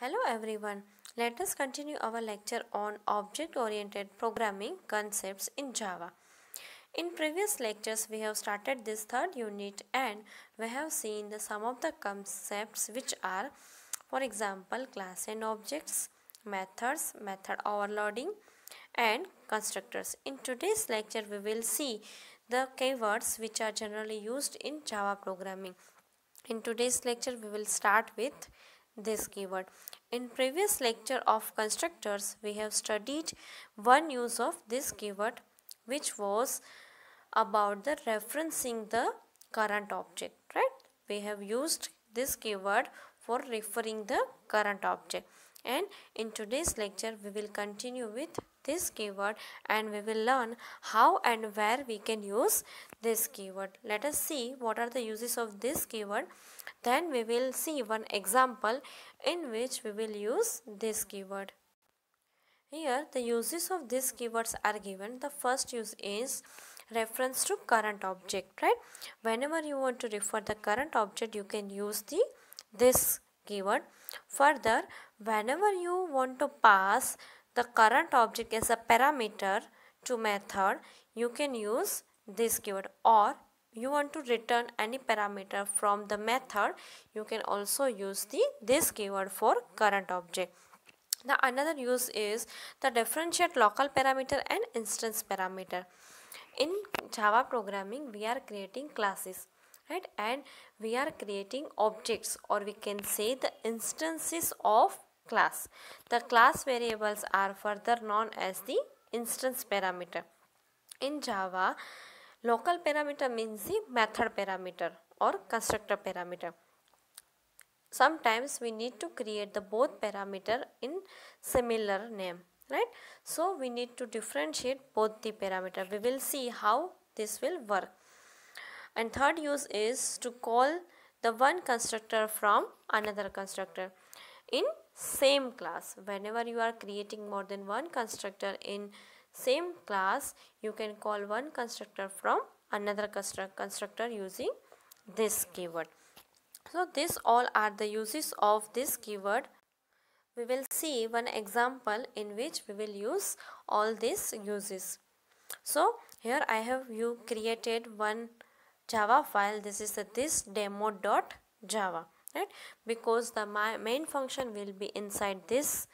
Hello everyone. Let us continue our lecture on object-oriented programming concepts in Java. In previous lectures, we have started this third unit and we have seen some of the concepts which are, for example, class and objects, methods, method overloading, and constructors. In today's lecture, we will see the keywords which are generally used in Java programming. In today's lecture, we will start with this keyword. In previous lecture of constructors, we have studied one use of this keyword, which was about the referencing the current object, right? We have used this keyword for referring the current object. And in today's lecture, we will continue with this keyword and we will learn how and where we can use this keyword. Let us see what are the uses of this keyword. Then we will see one example in which we will use this keyword. Here the uses of these keywords are given. The first use is reference to current object, right? Whenever you want to refer the current object, you can use this keyword. Further, whenever you want to pass the current object as a parameter to method, you can use this keyword. Or you want to return any parameter from the method, you can also use this keyword for current object. The another use is the differentiate local parameter and instance parameter. In Java programming, we are creating classes, right? And we are creating objects, or we can say the instances of class. The class variables are further known as the instance parameter. In Java, local parameter means the method parameter or constructor parameter. Sometimes we need to create the both parameter in similar name, right? So we need to differentiate both the parameter. We will see how this will work. And third use is to call the one constructor from another constructor in same class. Whenever you are creating more than one constructor in same class, you can call one constructor from another constructor using this keyword. So these all are the uses of this keyword. We will see one example in which we will use all these uses. So here I have created one Java file. This is this demo.java, right? Because the main function will be inside this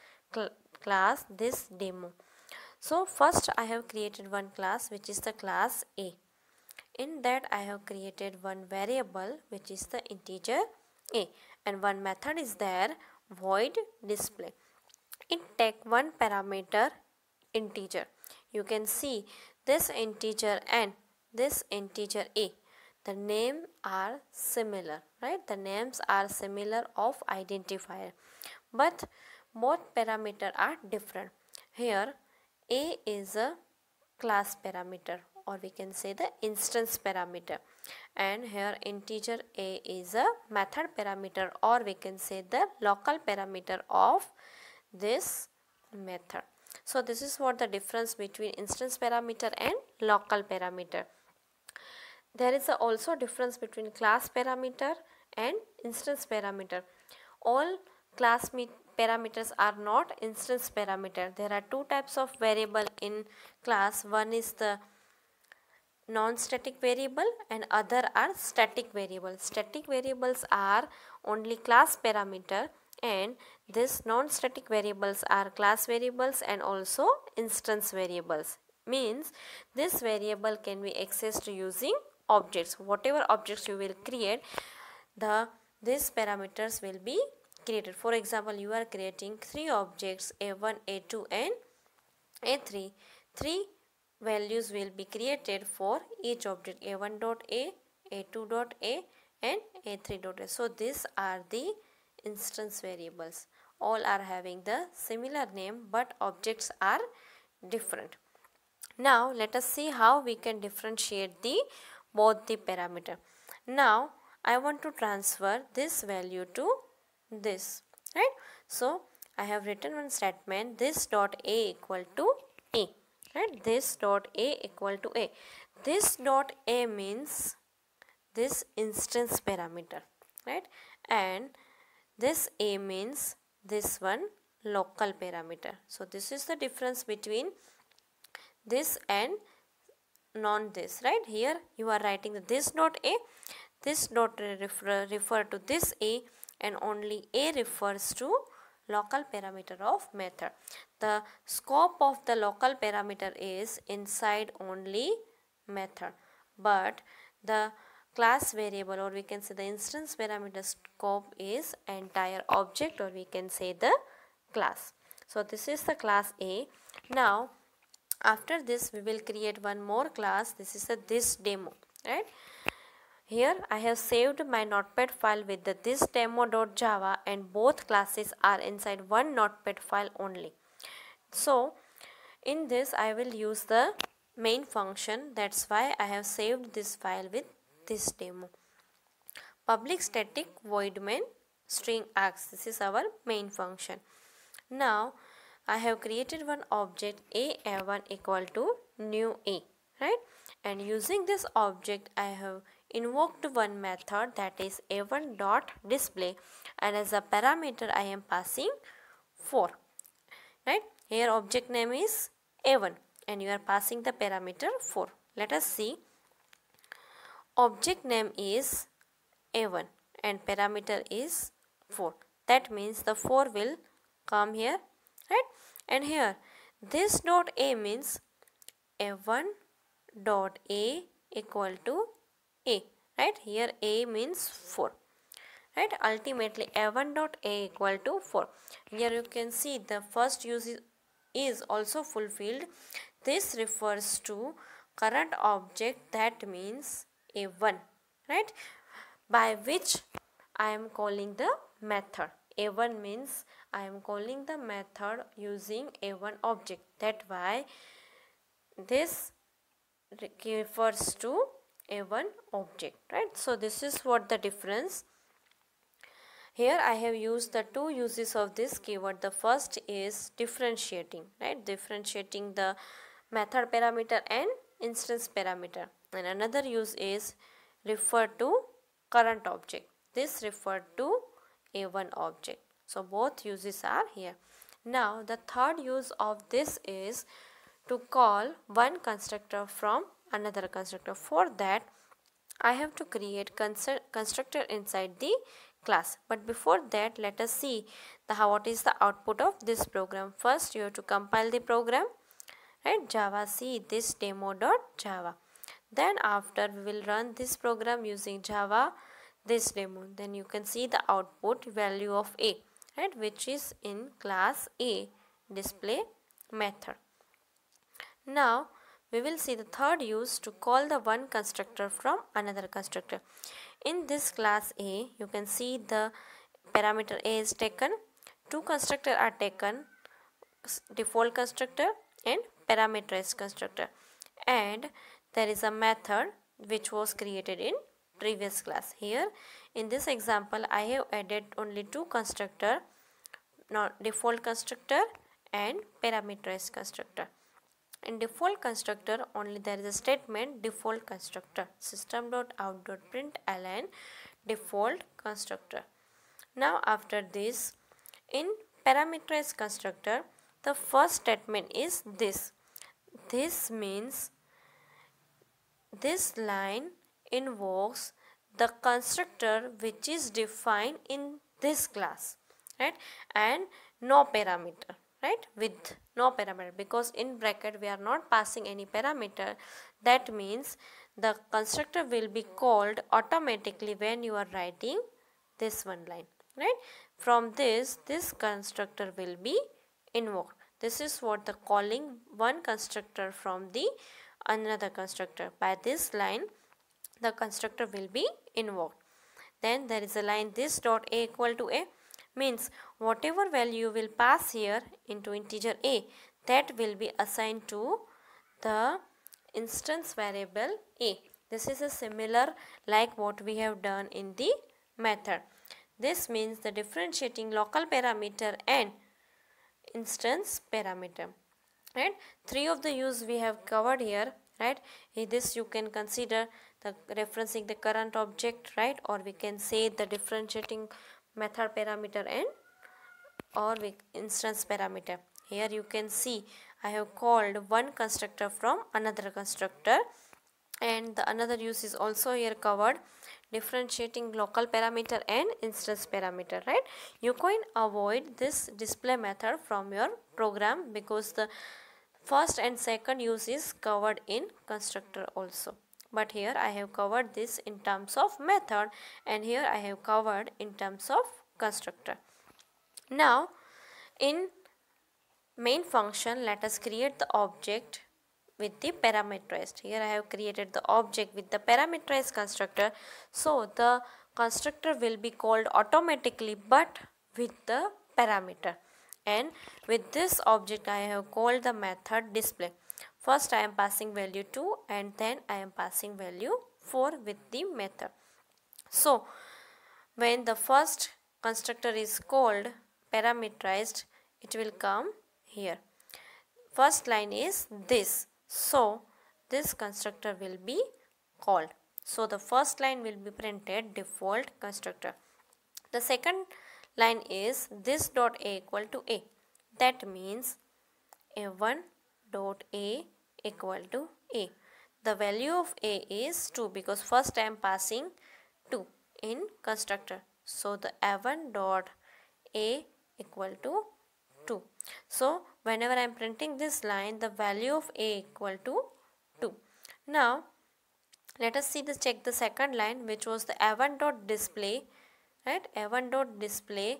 class, this demo. So first I have created one class which is the class A. In that I have created one variable which is the integer a, and one method is there, void display. It take one parameter integer. You can see this integer and this integer a. The names are similar, right? The names are similar of identifier, but both parameter are different. Here a is a class parameter, or we can say the instance parameter, and here integer a is a method parameter, or we can say the local parameter of this method. So this is what the difference between instance parameter and local parameter. There is also difference between class parameter and instance parameter. All class parameters are not instance parameter. There are two types of variable in class. One is the non-static variable and other are static variables. Static variables are only class parameter, and this non-static variables are class variables and also instance variables. Means this variable can be accessed using objects. Whatever objects you will create, these parameters will be created. For example, you are creating three objects, a1, a2 and a3. Three values will be created for each object, a1.a, a2.a and a3.a. So these are the instance variables. All are having the similar name, but objects are different. Now let us see how we can differentiate both the parameter. Now I want to transfer this value to this, right? So I have written one statement, this dot a equal to a, right? This dot a equal to a. This dot a means this instance parameter, right? And this a means this one local parameter. So this is the difference between this and non this, right? Here you are writing this dot a, this dot refer to this a, and only a refers to local parameter of method. The scope of the local parameter is inside only method, but the class variable, or we can say the instance parameter scope, is entire object, or we can say the class. So this is the class A. Now after this we will create one more class. This is a this demo, right? Here I have saved my notepad file with the this demo.java, and both classes are inside one notepad file only. So in this I will use the main function. That's why I have saved this file with this demo. Public static void main string args. This is our main function. Now I have created one object a1 equal to new a, right? And using this object I have invoked one method, that is a1 dot display, and as a parameter I am passing 4, right? Here object name is a1 and you are passing the parameter 4. Let us see. Object name is a1 and parameter is 4. That means the 4 will come here, right? And here this dot a means a1 dot a equal to a, right? Here a means 4, right? Ultimately a1 dot a equal to 4. Here you can see the first use is also fulfilled. This refers to current object, that means a1, right? By which I am calling the method. a1 means I am calling the method using a1 object. That why this refers to a1 object, right? So this is what the difference. Here I have used the two uses of this keyword. The first is differentiating, right? Differentiating the method parameter and instance parameter. And another use is refer to current object. This referred to a1 object. So both uses are here. Now the third use of this is to call one constructor from another constructor. For that I have to create constructor inside the class. But before that, let us see what is the output of this program. First you have to compile the program, right? Java C this demo.java. Then after we will run this program using Java this demo. Then you can see the output value of a, right, which is in class A display method. Now we will see the third use, to call the one constructor from another constructor. In this class A you can see the parameter a is taken, two constructors are taken, default constructor and parameterized constructor, and there is a method which was created in previous class. Here in this example I have added only two constructor, not default constructor and parameterized constructor. In default constructor only there is a statement default constructor, system.out.println default constructor. Now after this, in parameterized constructor the first statement is this. This means this line invokes the constructor which is defined in this class, right, and no parameter, right, with no parameter, because in bracket we are not passing any parameter. That means the constructor will be called automatically when you are writing this one line, right? From this constructor will be invoked. This is what the calling one constructor from the another constructor. By this line the constructor will be invoked. Then there is a line this dot a equal to a, means whatever value you will pass here into integer a, that will be assigned to the instance variable a. This is a similar like what we have done in the method. This means the differentiating local parameter and instance parameter, right? Three of the use we have covered here, right? In this you can consider the referencing the current object, right, or we can say the differentiating method parameter and or instance parameter. Here you can see I have called one constructor from another constructor, and the another use is also here covered, differentiating local parameter and instance parameter, right? You can avoid this display method from your program because the first and second use is covered in constructor also. But here I have covered this in terms of method, and here I have covered in terms of constructor. Now in main function, let us create the object with the parameterized. Here I have created the object with the parameterized constructor. So the constructor will be called automatically but with the parameter. And with this object I have called the method display. First I am passing value 2 and then I am passing value 4 with the method. So when the first constructor is called parameterized, it will come here. First line is this, so this constructor will be called. So the first line will be printed default constructor. The second line is this dot a equal to a. That means a1 dot a equal to a. The value of a is 2 because first I am passing 2 in constructor. So the a1 dot a equal to 2. So whenever I am printing this line, the value of a equal to 2. Now let us check the second line, which was the a1 dot display, right? a1 dot display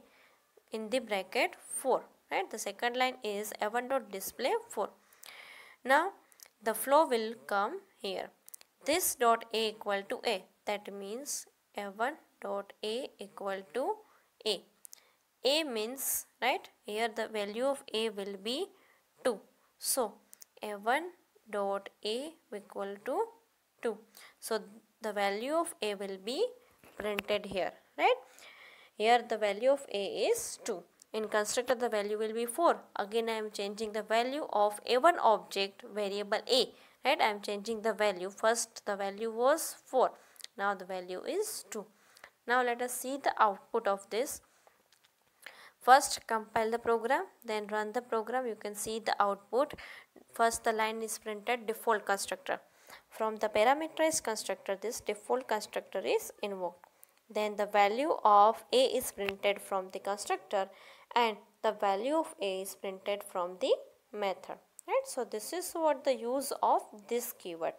in the bracket 4, right? The second line is a1 dot display 4. Now the flow will come here. This dot a equal to a. That means a1 dot a equal to a. A means, right, here the value of a will be 2. So a1 dot a equal to 2. So the value of a will be printed here, right? Here the value of a is 2. In constructor the value will be 4. Again I am changing the value of a1 object variable a, right? I am changing the value. First the value was 4. Now the value is 2. Now let us see the output of this. First compile the program, then run the program. You can see the output. First the line is printed default constructor. From the parameterized constructor, this default constructor is invoked. Then the value of a is printed from the constructor and the value of a is printed from the method, right? So this is what the use of this keyword.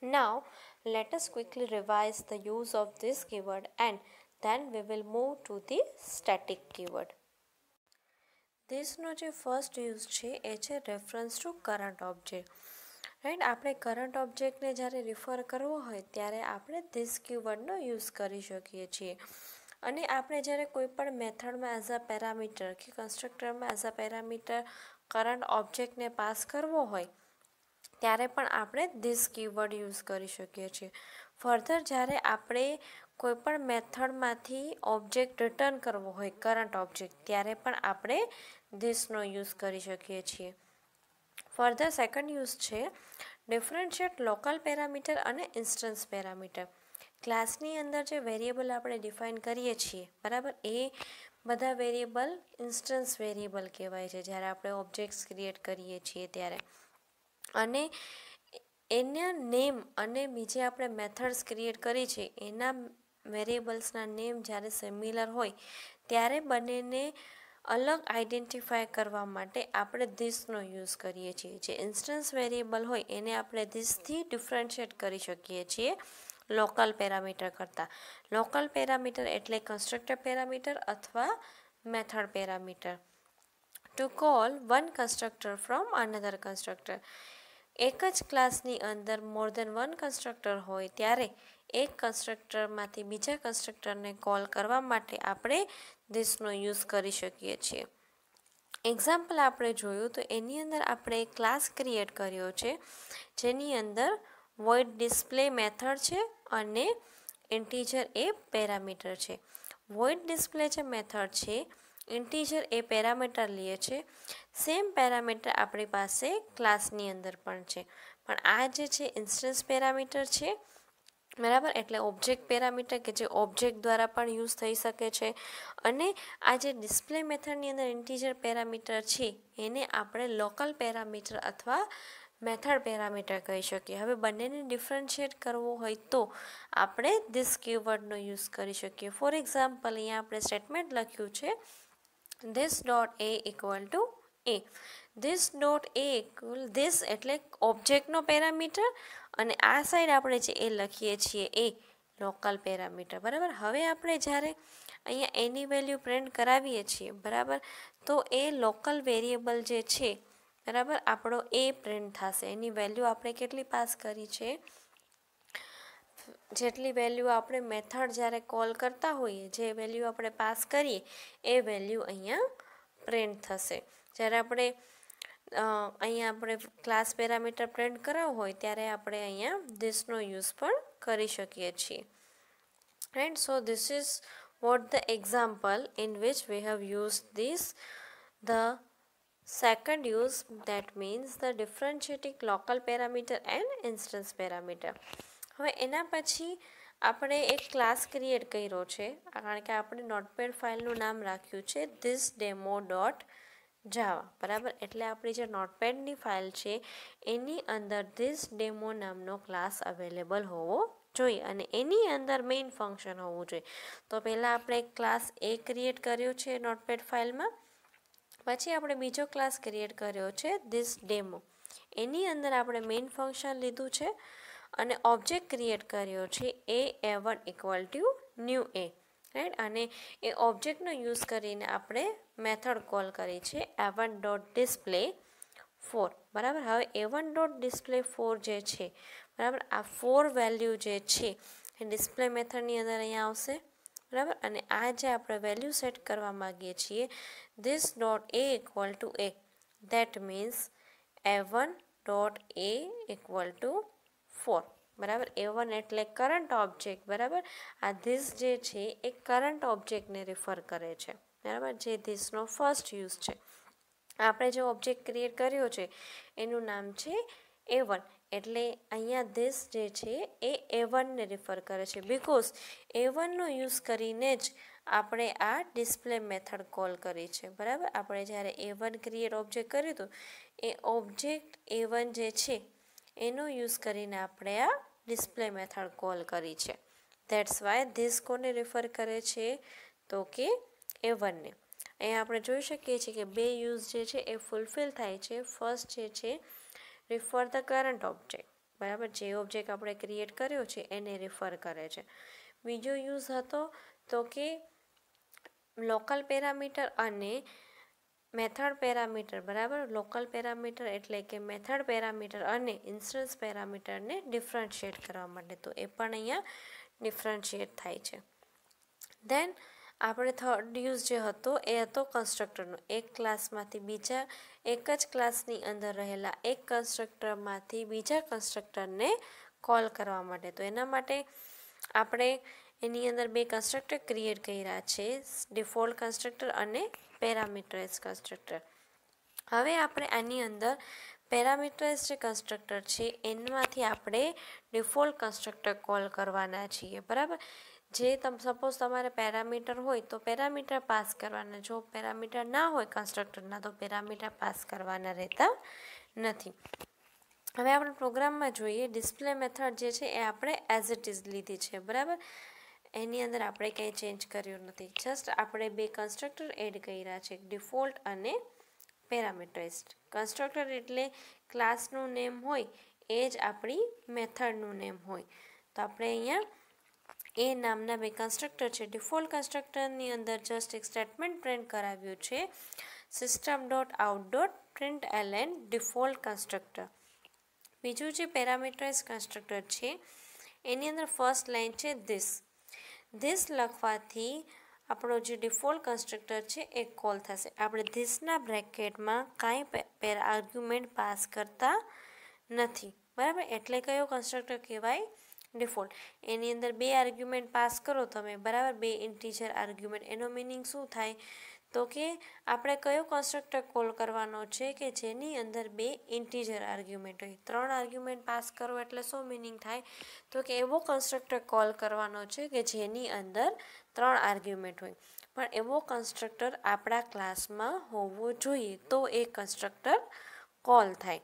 Now let us quickly revise the use of this keyword and then we will move to the static keyword. This no first use છે એ છે reference to current object, right? આપણે current ઓબ્જેક્ટને જ્યારે refer કરવો હોય ત્યારે આપણે this કીવર્ડનો use કરી શકીએ છીએ. અને આપણે જ્યારે કોઈ પણ મેથડમાં એઝ અ પેરામીટર કે કન્સ્ટ્રક્ટરમાં એઝ અ પેરામીટર કરંટ ઓબ્જેક્ટને પાસ કરવો હોય ત્યારે પણ આપણે ધીસ કીવર્ડ યુઝ કરી શકીએ છીએ. ફર્ધર જ્યારે આપણે કોઈપણ મેથડમાંથી ઓબ્જેક્ટ રિટર્ન કરવો હોય કરંટ ઓબ્જેક્ટ ત્યારે પણ આપણે ધીસનો યુઝ કરી શકીએ છીએ. ફર્ધર સેકન્ડ યુઝ છે ડિફરન્શિએટ લોકલ પેરામીટર અને ઇન્સ્ટન્સ પેરામીટર. ક્લાસની અંદર જે વેરિયેબલ આપણે ડિફાઇન કરીએ છીએ, બરાબર, એ બધા વેરિયેબલ ઇન્સ્ટન્સ વેરિયેબલ કહેવાય છે જ્યારે આપણે ઓબ્જેક્ટ્સ ક્રિએટ કરીએ છીએ ત્યારે. અને એના નેમ અને બીજે આપણે મેથડ્સ ક્રિએટ કરી છે એના વેરિયેબલ્સના નેમ જ્યારે સિમિલર હોય ત્યારે બંનેને અલગ આઈડેન્ટિફાય કરવા માટે આપણે ધીસનો યુઝ કરીએ છીએ. જે ઇન્સ્ટન્સ વેરિયેબલ હોય એને આપણે ધીસથી ડિફરન્શિએટ કરી શકીએ છીએ લોકલ પેરામીટર કરતાં. લોકલ પેરામીટર એટલે કન્સ્ટ્રક્ટર પેરામીટર અથવા method parameter. To call one constructor from another constructor. એક જ ક્લાસની અંદર મોર દેન વન કન્સ્ટ્રક્ટર હોય ત્યારે એક કન્સ્ટ્રક્ટરમાંથી બીજા કન્સ્ટ્રક્ટરને કોલ કરવા માટે આપણે ધીસનો યુઝ કરી શકીએ છીએ. એક્ઝામ્પલ આપણે જોયું તો એની અંદર આપણે એક ક્લાસ ક્રિએટ કર્યો છે જેની અંદર વોઇડ ડિસ્પ્લે મેથડ છે અને ઇન્ટીજર એ પેરામીટર છે. વોઇડ ડિસ્પ્લે જે મેથડ છે, ઇન્ટીજર એ પેરામીટર લે છે. સેમ પેરામીટર આપણી પાસે ક્લાસની અંદર પણ છે, પણ આ જે છે ઇન્સ્ટન્સ પેરામીટર છે બરાબર. એટલે ઓબ્જેક્ટ પેરામીટર કે જે ઓબ્જેક્ટ દ્વારા પણ યુઝ થઈ શકે છે, અને આ જે ડિસ્પ્લે મેથડની અંદર ઇન્ટીજર પેરામીટર છે એને આપણે લોકલ પેરામીટર અથવા મેથડ પેરામીટર કહી શકીએ. હવે બંનેને ડિફરન્શિએટ કરવું હોય તો આપણે ધીસ કીવર્ડનો યુઝ કરી શકીએ. ફોર એક્ઝામ્પલ, અહીંયા આપણે સ્ટેટમેન્ટ લખ્યું છે this dot a equal to A. This dot a equal this એટલે ઓબ્જેક્ટનો પેરામીટર, અને આ સાઈડ આપણે જે એ લખીએ છીએ એ લોકલ પેરામીટર. બરાબર. હવે આપણે જ્યારે અહીંયા એની વેલ્યુ પ્રિન્ટ કરાવીએ છીએ, બરાબર, તો એ લોકલ વેરિયેબલ જે છે, બરાબર, આપણો એ પ્રિન્ટ થશે. એની વેલ્યુ આપણે કેટલી પાસ કરી છે, જેટલી વેલ્યુ આપણે મેથડ જ્યારે કોલ કરતા હોઈએ, જે વેલ્યુ આપણે પાસ કરીએ એ વેલ્યુ અહીંયા પ્રિન્ટ થશે. જ્યારે આપણે અહીંયા આપણે ક્લાસ પેરામીટર પ્રિન્ટ કરાવવું હોય ત્યારે આપણે અહીંયા ધીસનો યુઝ પણ કરી શકીએ છીએ. Right. So this is what the example in which we have use this. The second use, that means the differentiating local parameter and instance parameter. હવે એના પછી આપણે એક ક્લાસ ક્રિએટ કર્યો છે, કારણ કે આપણે નોટપેડ ફાઇલનું નામ રાખ્યું છે ધીસ ડેમો ડોટ જાવા. બરાબર. એટલે આપણી જે નોટપેડની ફાઇલ છે એની અંદર ધીસ ડેમો નામનો ક્લાસ અવેલેબલ હોવો જોઈએ, અને એની અંદર મેઇન ફંક્શન હોવું જોઈએ. તો પહેલાં આપણે એક ક્લાસ એ ક્રિએટ કર્યો છે નોટપેડ ફાઇલમાં, પછી આપણે બીજો ક્લાસ ક્રિએટ કર્યો છે ધીસ ડેમો. એની અંદર આપણે મેઇન ફંક્શન લીધું છે અને ઓબ્જેક્ટ ક્રિએટ કર્યો છે a1 equal to new A. Right. અને એ ઓબ્જેક્ટનો યુઝ કરીને આપણે મેથડ કોલ કરી છે a1 ડોટ ડિસ્પ્લે 4. બરાબર. હવે a1 ડોટ ડિસ્પ્લે 4 જે છે, બરાબર, આ 4 વેલ્યુ જે છે એ ડિસ્પ્લે મેથડની અંદર અહીંયા આવશે. બરાબર. અને આ જે આપણે વેલ્યુ સેટ કરવા માગીએ છીએ this dot a equal to A, that means a1 dot a equal two 4. બરાબર. a1 એટલે કરંટ ઓબ્જેક્ટ. બરાબર. આ ધીસ જે છે એ કરંટ ઓબ્જેક્ટને રિફર કરે છે. બરાબર. જે ધીસનો ફર્સ્ટ યુઝ છે. આપણે જે ઓબ્જેક્ટ ક્રિએટ કર્યો છે એનું નામ છે a1, એટલે અહીંયા ધીસ જે છે એ a1ને રિફર કરે છે, બિકોઝ a1નો યુઝ કરીને જ આપણે આ ડિસ્પ્લે મેથડ કોલ કરી છે. બરાબર. આપણે જ્યારે a1 ક્રિએટ ઓબ્જેક્ટ કર્યું હતું એ ઓબ્જેક્ટ a1 જે છે એનો યુઝ કરીને આપણે આ ડિસ્પ્લે મેથડ કોલ કરી છે. ધેટ્સ વાય ધીસ કોને રિફર કરે છે, તો કે a1ને. અહીંયા આપણે જોઈ શકીએ છીએ કે બે યુઝ જે છે એ ફૂલફિલ થાય છે. ફર્સ્ટ જે છે રિફર ધ કરંટ ઓબ્જેક્ટ. બરાબર. જે ઓબ્જેક્ટ આપણે ક્રિએટ કર્યો છે એને રિફર કરે છે. બીજો યુઝ હતો તો કે લોકલ પેરામીટર અને મેથડ પેરામીટર. બરાબર. લોકલ પેરામીટર એટલે કે મેથડ પેરામીટર અને ઇન્સ્ટન્સ પેરામીટરને ડિફરન્શિએટ કરવા માટે, તો એ પણ અહીંયા ડિફરન્શિએટ થાય છે. દેન આપણે થર્ડ યુઝ જે હતો એ હતો કન્સ્ટ્રક્ટરનો. એક ક્લાસમાંથી બીજા, એક જ ક્લાસની અંદર રહેલા એક કન્સ્ટ્રક્ટરમાંથી બીજા કન્સ્ટ્રક્ટરને કોલ કરવા માટે. તો એના માટે આપણે એની અંદર બે કન્સ્ટ્રક્ટર ક્રિએટ કર્યા છે, ડિફોલ્ટ કન્સ્ટ્રક્ટર અને પેરામીટરાઇઝ કન્સ્ટ્રક્ટર. હવે આપણે આની અંદર પેરામીટરાઇઝ જે કન્સ્ટ્રક્ટર છે એનામાંથી આપણે ડિફોલ્ટ કન્સ્ટ્રક્ટર કોલ કરવાના છીએ. બરાબર. જે સપોઝ તમારે પેરામીટર હોય તો પેરામીટર પાસ કરવાના, જો પેરામીટર ના હોય કન્સ્ટ્રક્ટરના તો પેરામીટર પાસ કરવાના રહેતા નથી. હવે આપણે પ્રોગ્રામમાં જોઈએ, ડિસ્પ્લે મેથડ જે છે એ આપણે એઝ ઇટ ઇઝ લીધી છે. બરાબર. એની અંદર આપણે કંઈ ચેન્જ કર્યું નથી, જસ્ટ આપણે બે કન્સ્ટ્રક્ટર એડ કર્યા છે, ડિફોલ્ટ અને પેરામીટરાઇઝ્ડ. કન્સ્ટ્રક્ટર એટલે ક્લાસનું નેમ હોય એ જ આપણી મેથડનું નેમ હોય. તો આપણે અહીંયા એ નામના બે કન્સ્ટ્રક્ટર છે. ડિફોલ્ટ કન્સ્ટ્રક્ટરની અંદર જસ્ટ એક સ્ટેટમેન્ટ પ્રિન્ટ કરાવ્યું છે system dot out dot print LN default constructor. બીજું જે પેરામીટરાઇઝ કન્સ્ટ્રક્ટર છે એની અંદર ફર્સ્ટ લાઇન છે ધીસ. ધીસ લખવાથી આપણો જે ડિફોલ્ટ કન્સ્ટ્રક્ટર છે એ કોલ થશે. આપણે ધીસના બ્રેકેટમાં કાંઈ આર્ગ્યુમેન્ટ પાસ કરતા નથી. બરાબર. એટલે કયો કન્સ્ટ્રક્ટર કહેવાય, ડિફોલ્ટ. એની અંદર બે આર્ગ્યુમેન્ટ પાસ કરો તમે. બરાબર. બે ઇન્ટીજર આર્ગ્યુમેન્ટ. એનો મિનિંગ શું થાય, તો કે આપણે કયો કન્સ્ટ્રક્ટર કોલ કરવાનો છે કે જેની અંદર 2 ઇન્ટીજર આર્ગ્યુમેન્ટ હોય. 3 આર્ગ્યુમેન્ટ પાસ કરો એટલે શું મિનિંગ થાય? તો કે એવો કન્સ્ટ્રક્ટર કોલ કરવાનો છે કે જેની અંદર 3 આર્ગ્યુમેન્ટ હોય. પણ એવો કન્સ્ટ્રક્ટર આપણા ક્લાસમાં હોવો જોઈએ તો એ કન્સ્ટ્રક્ટર કોલ થાય.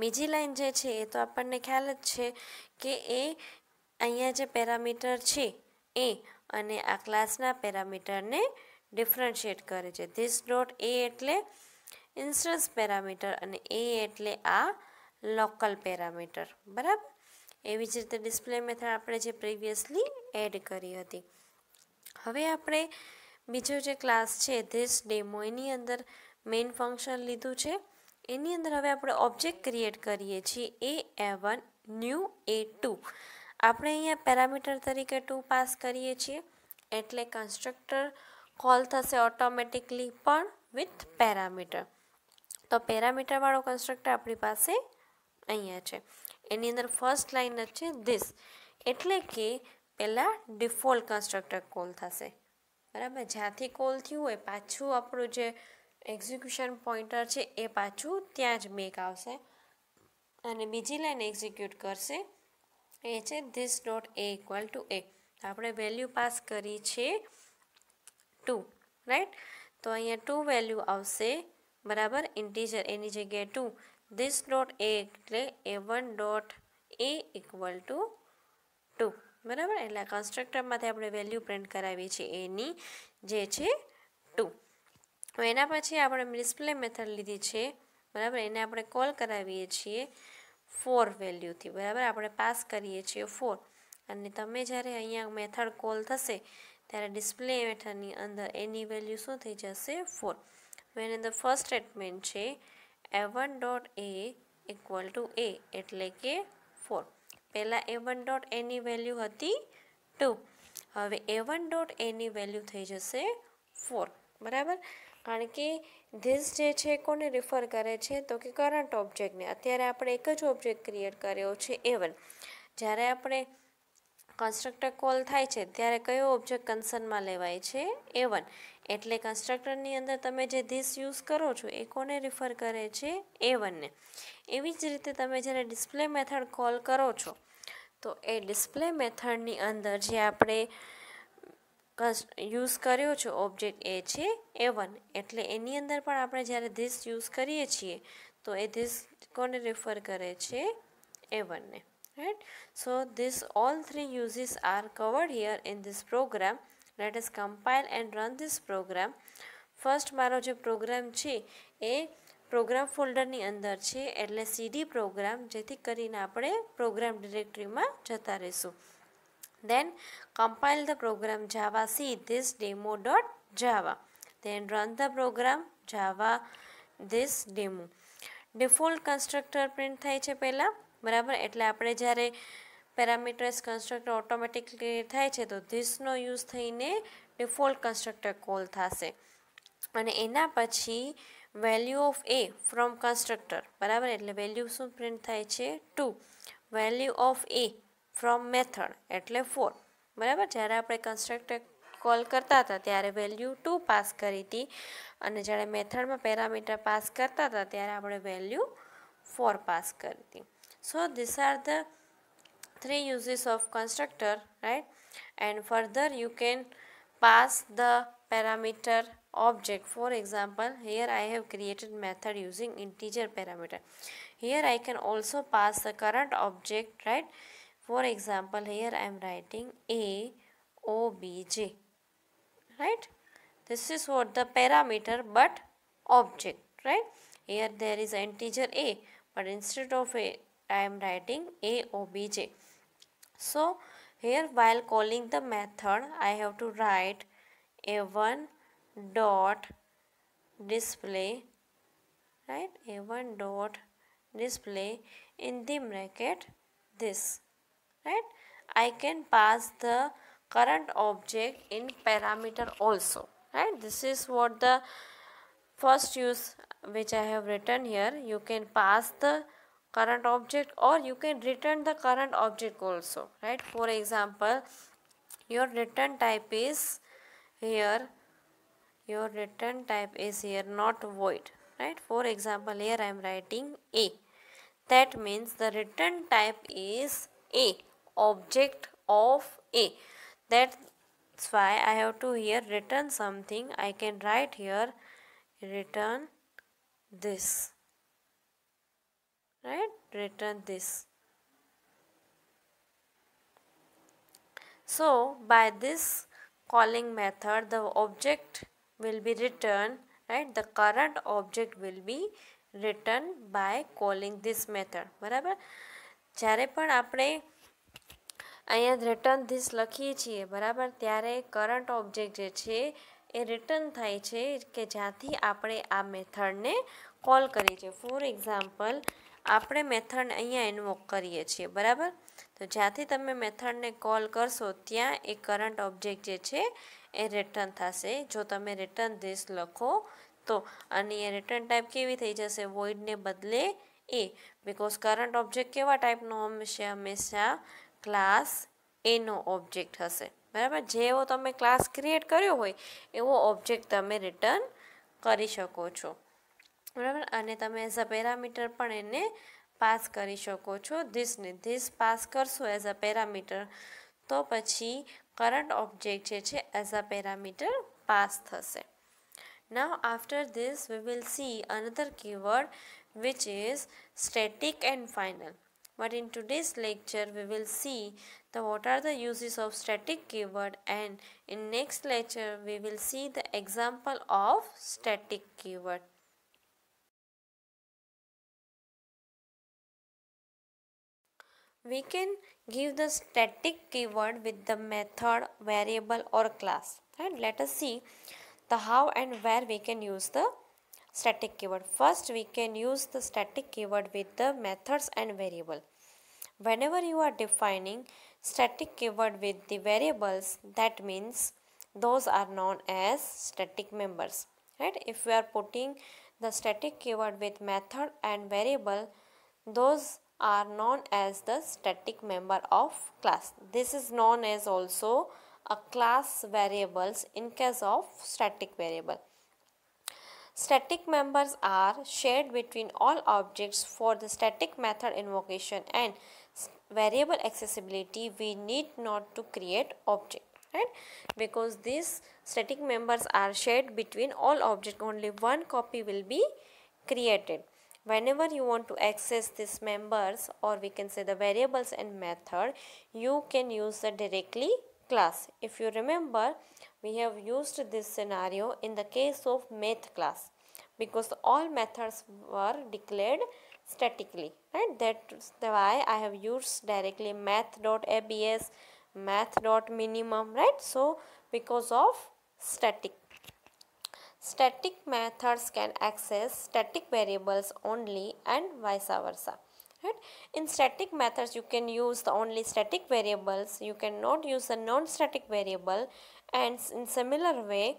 બીજી લાઈન જે છે એ તો આપણને ખ્યાલ જ છે કે એ અહીંયા જે પેરામીટર છે એ અને આ ક્લાસના પેરામીટરને ડિફરન્શિએટ કરે છે. ધીસ ડોટ એ એટલે ઇન્સ્ટન્સ પેરામીટર અને એ એટલે આ લોકલ પેરામીટર. બરાબર, એવી જ રીતે ડિસ્પ્લે મેથડ આપણે જે પ્રિવિયસલી એડ કરી હતી. હવે આપણે બીજો જે ક્લાસ છે ધીસ ડેમો એની અંદર મેઇન ફંક્શન લીધું છે. એની અંદર હવે આપણે ઓબ્જેક્ટ ક્રિએટ કરીએ છીએ a1 ન્યૂ a2. આપણે અહીંયા પેરામીટર તરીકે 2 પાસ કરીએ છીએ એટલે કન્સ્ટ્રક્ટર કોલ થશે ઓટોમેટિકલી પણ વિથ પેરામીટર. તો પેરામીટરવાળો કન્સ્ટ્રક્ટર આપણી પાસે અહીંયા છે. એની અંદર ફર્સ્ટ લાઈન જ છે ધીસ, એટલે કે પહેલાં ડિફોલ્ટ કન્સ્ટ્રક્ટર કોલ થશે. બરાબર, જ્યાંથી કોલ થયું હોય પાછું આપણું જે એક્ઝિક્યુશન પોઇન્ટર છે એ પાછું ત્યાં જ બેક આવશે અને બીજી લાઈન એક્ઝિક્યુટ કરશે એ છે this dot a equal to a. આપણે વેલ્યુ પાસ કરી છે 2, રાઈટ? તો અહીંયા 2 વેલ્યુ આવશે. બરાબર, ઇન્ટીજર એની જગ્યાએ 2. ધીસ ડોટ એ એટલે a1 dot a equal two 2. બરાબર, એટલે કન્સ્ટ્રક્ટરમાંથી આપણે વેલ્યુ પ્રિન્ટ કરાવીએ છીએ એની જે છે 2. હવે એના પછી આપણે ડિસ્પ્લે મેથડ લીધી છે. બરાબર, એને આપણે કોલ કરાવીએ છીએ 4 વેલ્યુથી. બરાબર, આપણે પાસ કરીએ છીએ 4 અને તમે જ્યારે અહીંયા મેથડ કોલ થશે ત્યારે ડિસ્પ્લે મેથડની અંદર એની વેલ્યુ શું થઈ જશે? 4. હવે એની અંદર ફર્સ્ટ સ્ટેટમેન્ટ છે a1 dot a equal to a એટલે કે 4. પહેલાં a1 ડોટ એની વેલ્યુ હતી 2, હવે a1 ડોટ એની વેલ્યુ થઈ જશે 4. બરાબર, કારણ કે ધીસ જે છે કોને રિફર કરે છે તો કે કરંટ ઓબ્જેક્ટને. અત્યારે આપણે એક જ ઓબ્જેક્ટ ક્રિએટ કર્યો છે a1. જ્યારે આપણે કન્સ્ટ્રક્ટર કોલ થાય છે ત્યારે કયો ઓબ્જેક્ટ કન્સર્નમાં લેવાય છે? a1. એટલે કન્સ્ટ્રક્ટરની અંદર તમે જે ધીસ યુઝ કરો છો એ કોને રિફર કરે છે? a1 ને. એવી જ રીતે તમે જ્યારે ડિસ્પ્લે મેથડ કોલ કરો છો તો એ ડિસ્પ્લે મેથડની અંદર જે આપણે યુઝ કર્યો છે ઓબ્જેક્ટ એ છે a1. એટલે એની અંદર પણ આપણે જ્યારે ધીસ યુઝ કરીએ છીએ તો એ ધીસ કોને રિફર કરે છે? a1 ને. Right? So this all 3 uses are covered here in this program. Let us compile and run this program. First મારો જે પ્રોગ્રામ છે એ પ્રોગ્રામ ફોલ્ડરની અંદર છે એટલે સીડી પ્રોગ્રામ, જેથી કરીને આપણે પ્રોગ્રામ ડિરેક્ટરીમાં જતા રહીશું. Then compile the program java c this demo.java. Then run the program java this demo. Default constructor print થાય છે પહેલાં. બરાબર, એટલે આપણે જ્યારે પેરામીટર્સ કન્સ્ટ્રક્ટર ઓટોમેટિકલી થાય છે તો ધીસનો યુઝ થઈને ડિફોલ્ટ કન્સ્ટ્રક્ટર કોલ થશે અને એના પછી value of A from constructor. બરાબર, એટલે વેલ્યુ શું પ્રિન્ટ થાય છે? 2. Value of A from method એટલે 4. બરાબર, જ્યારે આપણે કન્સ્ટ્રક્ટર કોલ કરતા હતા ત્યારે વેલ્યુ 2 પાસ કરી હતી અને જ્યારે મેથડમાં પેરામીટર પાસ કરતા હતા ત્યારે આપણે વેલ્યુ 4 પાસ કરી હતી. So these are the 3 uses of constructor, right? And further you can pass the parameter object. For example, here I have created method using integer parameter. Here I can also pass the current object, right? For example, here I am writing a obj, right? This is what the parameter but object, right? Here there is an integer a, but instead of a I am writing a obj. So here while calling the method I have to write a1 dot display, right? a1 dot display in the bracket this, right? I can pass the current object in parameter also, right? This is what the first use which I have written here. You can pass the current object or you can return the current object also, right? For example, your return type is here your return type is here not void, right? For example, here I am writing A. That means the return type is A, object of A. That's why I have to here return something. I can write here return this, right? Return this. So by this calling method, the object will be returned, right? The current object will be returned by calling this method. બરાબર? જ્યારે પણ આપણે અહીંયા return this લખીએ છીએ બરાબર, ત્યારે current object જે છે એ રિટર્ન થાય છે કે જ્યાંથી આપણે આ મેથડને કોલ કરીએ છીએ. ફોર એક્ઝામ્પલ, આપણે મેથડ અહીંયા ઇન્વોક કરીએ છીએ બરાબર, તો જ્યાંથી તમે મેથડને કોલ કરશો ત્યાં એ કરંટ ઓબ્જેક્ટ જે છે એ રિટર્ન થશે જો તમે રિટર્ન ધીસ લખો તો. અને એ રિટર્ન ટાઈપ કેવી થઈ જશે? વોઇડને બદલે એ, બિકોઝ કરંટ ઓબ્જેક્ટ કેવા ટાઈપનો હશે? હંમેશા ક્લાસ એનો ઓબ્જેક્ટ હશે બરાબર. જેવો તમે ક્લાસ ક્રિએટ કર્યો હોય એવો ઓબ્જેક્ટ તમે રિટર્ન કરી શકો છો બરાબર. અને તમે એઝ અ પેરામીટર પણ એને પાસ કરી શકો છો. ધીસ પાસ કરશો એઝ અ પેરામીટર તો પછી કરંટ ઓબ્જેક્ટ જે છે એઝ અ પેરામીટર પાસ થશે. Now after this we will see another keyword which is static and final. But in today's lecture we will see what are the uses of static keyword, and in next lecture we will see the example of static keyword. We can give the static keyword with the method, variable or class. And let us see the how and where we can use the static keyword. First, we can use the static keyword with the methods and variable. Whenever you are defining static keyword with the variables, that means those are known as static members, right? If we are putting the static keyword with method and variable, those are known as the static member of class. This is known as also a class variables in case of static variable. Static members are shared between all objects. For the static method invocation and variable accessibility, we need not to create object, right? Because these static members are shared between all objects, only one copy will be created. Whenever you want to access these members, or we can say the variables and method, you can use the directly class. If you remember, we have used this scenario in the case of math class, because all methods were declared statically, right? That's why I have used directly math.abs, math.minimum, right? So because of static methods can access static variables only and vice versa, right? In static methods you can use the only static variables, you cannot use a non-static variable, and in similar way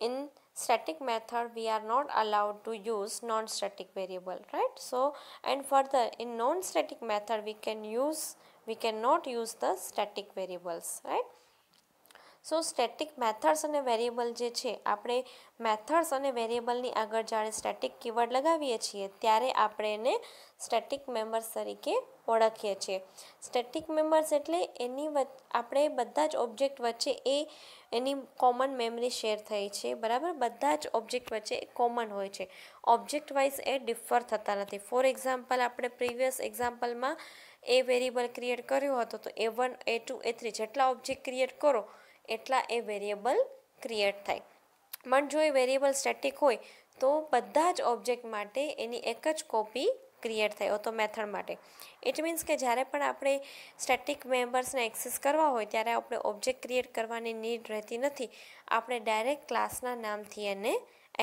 in static method we are not allowed to use non-static variable, right? So and further in non-static method we cannot use the static variables, right? So static methods અને variable જે છે, આપણે methods અને વેરિયેબલની આગળ જ્યારે static keyword લગાવીએ છીએ ત્યારે આપણે એને સ્ટેટિક મેમ્બર્સ તરીકે ઓળખીએ છીએ. સ્ટેટિક મેમ્બર્સ એટલે એની આપણે બધા જ ઓબ્જેક્ટ વચ્ચે એની કોમન મેમરી શેર થઈ છે બરાબર. બધા જ ઓબ્જેક્ટ વચ્ચે કોમન હોય છે, ઓબ્જેક્ટ વાઇઝ એ ડિફર થતા નથી. ફોર એક્ઝામ્પલ, આપણે પ્રીવિયસ એક્ઝામ્પલમાં એ વેરિયેબલ ક્રિએટ કર્યો હતો તો A1 A2 A3 જેટલા ઓબ્જેક્ટ ક્રિએટ કરો એટલા એ વેરિયેબલ ક્રિએટ થાય. પણ જો એ વેરિયેબલ સ્ટેટિક હોય તો બધા જ ઓબ્જેક્ટ માટે એની એક જ કોપી ક્રિએટ થાય, તો મેથડ માટે. ઇટ મીન્સ કે જ્યારે પણ આપણે સ્ટેટિક મેમ્બર્સને એક્સેસ કરવા હોય ત્યારે આપણે ઓબ્જેક્ટ ક્રિએટ કરવાની નીડ રહેતી નથી, આપણે ડાયરેક્ટ ક્લાસના નામથી એને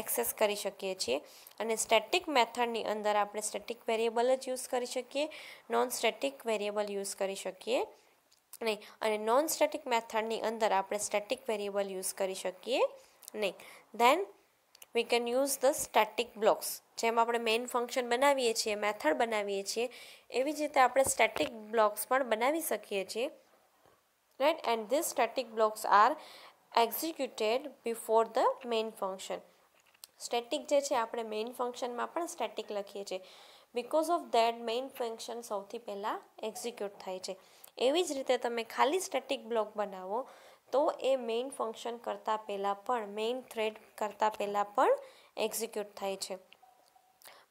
એક્સેસ કરી શકીએ છીએ. અને સ્ટેટિક મેથડની અંદર આપણે સ્ટેટિક વેરિયેબલ જ યુઝ કરી શકીએ, નોન સ્ટેટિક વેરિયેબલ યુઝ કરી શકીએ નહીં. અને નોન સ્ટેટિક મેથડની અંદર આપણે સ્ટેટિક વેરિયેબલ યુઝ કરી શકીએ નહીં. Then we can use the static blocks. જેમ આપણે મેઇન ફંક્શન બનાવીએ છીએ, મેથડ બનાવીએ છીએ, એવી જ રીતે આપણે સ્ટેટિક બ્લોક્સ પણ બનાવી શકીએ છીએ, right? And this static blocks are executed before the main function. Static જે છે આપણે મેઇન ફંક્શનમાં પણ સ્ટેટિક લખીએ છીએ. Because of that main function સૌથી પહેલાં એક્ઝિક્યુટ થાય છે. એવી જ રીતે તમે ખાલી સ્ટેટિક બ્લોક બનાવો તો એ મેઇન ફંક્શન કરતાં પહેલાં પણ મેઇન થ્રેડ કરતાં પહેલાં પણ એક્ઝિક્યુટ થાય છે.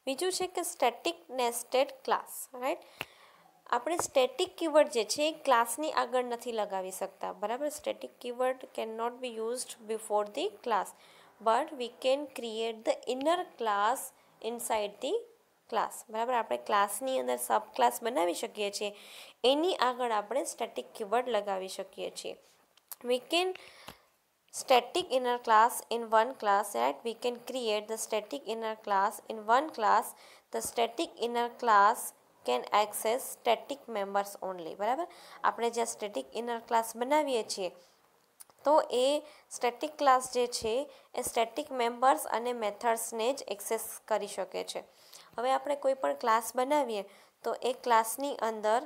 બીજું છે કે સ્ટેટિક નેસ્ટેડ ક્લાસ, રાઈટ. આપણે સ્ટેટિક કીવર્ડ જે છે એ ક્લાસની આગળ નથી લગાવી શકતા, બરાબર. Static keyword can not be used before the class, but we can create the inner class inside the class, બરાબર. આપણે ક્લાસની અંદર સબ ક્લાસ બનાવી શકીએ છીએ, એની આગળ આપણે સ્ટેટિક કીવર્ડ લગાવી શકીએ છીએ. We can static inner class in one class, right? We can create the static inner class in one class. The static inner class can access static members only, બરાબર. આપણે જે સ્ટેટિક ઇનર ક્લાસ બનાવીએ છીએ તો એ static class જે છે એ static members અને મેથડ્સને જ એક્સેસ કરી શકે છે. હવે આપણે કોઈ પણ ક્લાસ બનાવીએ તો એ ક્લાસની અંદર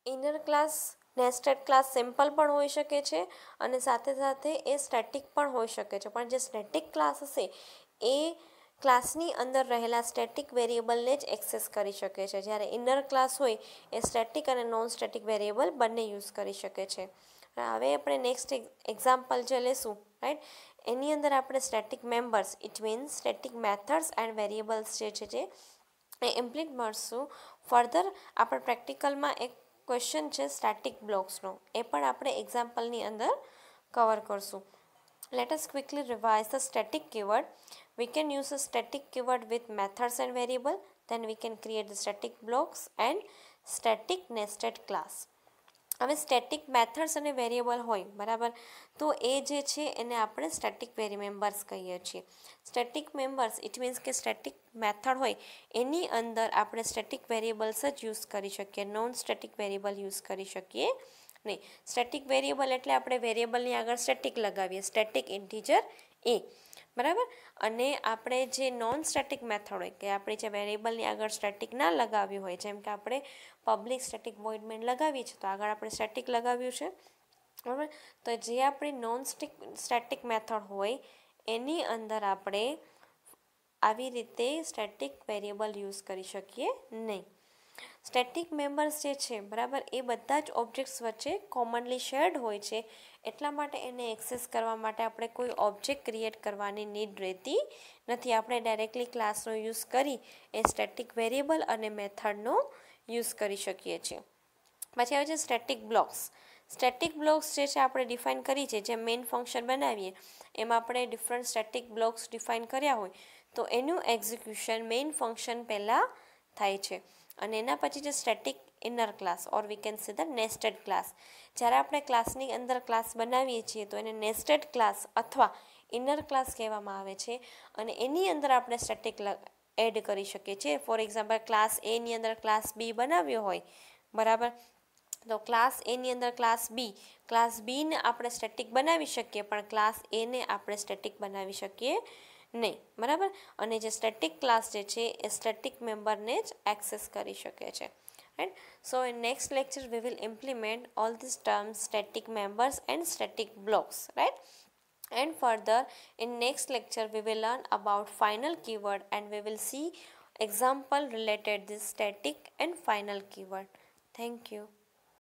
inner class nested class simple પણ હોઈ શકે છે અને સાથે સાથે એ સ્ટેટિક પણ હોઈ શકે છે. પણ જે સ્ટેટિક ક્લાસ હશે એ ક્લાસની અંદર રહેલા સ્ટેટિક વેરિયેબલને જ એક્સેસ કરી શકે છે, જ્યારે ઇનર ક્લાસ હોય એ સ્ટેટિક અને નોન સ્ટેટિક વેરિયેબલ બંને યુઝ કરી શકે છે. હવે આપણે નેક્સ્ટ એક્ઝામ્પલ જે લેશું, રાઈટ, એની અંદર આપણે static members it means static methods and variables જે છે જે એ ઇમ્પ્લિમેન્ટ મળશું. ફર્ધર આપણે પ્રેક્ટિકલમાં એક ક્વેશ્ચન છે સ્ટેટિક બ્લોક્સનો, એ પણ આપણે એક્ઝામ્પલની અંદર કવર કરશું. Let us quickly revise the static keyword. We can use a static keyword with methods and variable. Then we can create the static blocks and static nested class. હવે static methods અને variable હોય, બરાબર, તો એ જે છે એને આપણે static members કહીએ છીએ. સ્ટેટિક મેમ્બર્સ ઇટ મીન્સ કે સ્ટેટિક મેથડ હોય એની અંદર આપણે સ્ટેટિક વેરિયેબલ્સ જ યુઝ કરી શકીએ, નોન સ્ટેટિક વેરિયેબલ યુઝ કરી શકીએ નહીં. સ્ટેટિક વેરિયેબલ એટલે આપણે વેરિયેબલની આગળ સ્ટેટિક લગાવીએ, સ્ટેટિક ઇન્ટીજર એ, બરાબર. અને આપણે જે નોન સ્ટેટિક મેથડ હોય કે આપણે જે વેરિયેબલની આગળ સ્ટેટિક ના લગાવ્યું હોય, જેમ કે આપણે પબ્લિક સ્ટેટિક વોઇડ મેન લગાવીએ છીએ તો આગળ આપણે સ્ટેટિક લગાવ્યું છે, બરાબર. તો જે આપણી નોન સ્ટેટિક મેથડ હોય એની અંદર આપણે આવી રીતે સ્ટેટિક વેરિયેબલ યુઝ કરી શકીએ નહીં. સ્ટેટિક મેમ્બર્સ જે છે, બરાબર, એ બધા જ ઓબ્જેક્ટ્સ વચ્ચે કોમનલી શેર્ડ હોય છે, એટલા માટે એને એક્સેસ કરવા માટે આપણે કોઈ ઓબ્જેક્ટ ક્રિએટ કરવાની નીડ રહેતી નથી. આપણે ડાયરેક્ટલી ક્લાસનો યુઝ કરી એ સ્ટેટિક વેરિયેબલ અને મેથડનો યુઝ કરી શકીએ છીએ. પછી આવે છે સ્ટેટિક બ્લોક્સ. સ્ટેટિક બ્લોક્સ જે છે આપણે ડિફાઇન કરી છે, જે મેઇન ફંક્શન બનાવીએ એમાં આપણે ડિફરન્ટ સ્ટેટિક બ્લોક્સ ડિફાઇન કર્યા હોય તો એનું એક્ઝિક્યુશન મેઇન ફંક્શન પહેલાં થાય છે. અને એના પછી જે static inner class or we can say the nested class. જ્યારે આપણે ક્લાસની અંદર ક્લાસ બનાવીએ છીએ તો એને નેસ્ટેડ ક્લાસ અથવા ઇનર ક્લાસ કહેવામાં આવે છે અને એની અંદર આપણે સ્ટેટિક એડ કરી શકીએ છીએ. ફોર એક્ઝામ્પલ ક્લાસ એની અંદર ક્લાસ બી બનાવ્યો હોય, બરાબર, તો ક્લાસ એની અંદર ક્લાસ બીને આપણે સ્ટેટિક બનાવી શકીએ પણ ક્લાસ એને આપણે સ્ટેટિક બનાવી શકીએ નહીં, બરાબર. અને જે સ્ટેટિક ક્લાસ જે છે એ સ્ટેટિક મેમ્બરને જ એક્સેસ કરી શકે છે, right. So in next lecture we will implement all these terms, static members and static blocks, right. And further in next lecture we will learn about final keyword and we will see example related this static and final keyword. Thank you.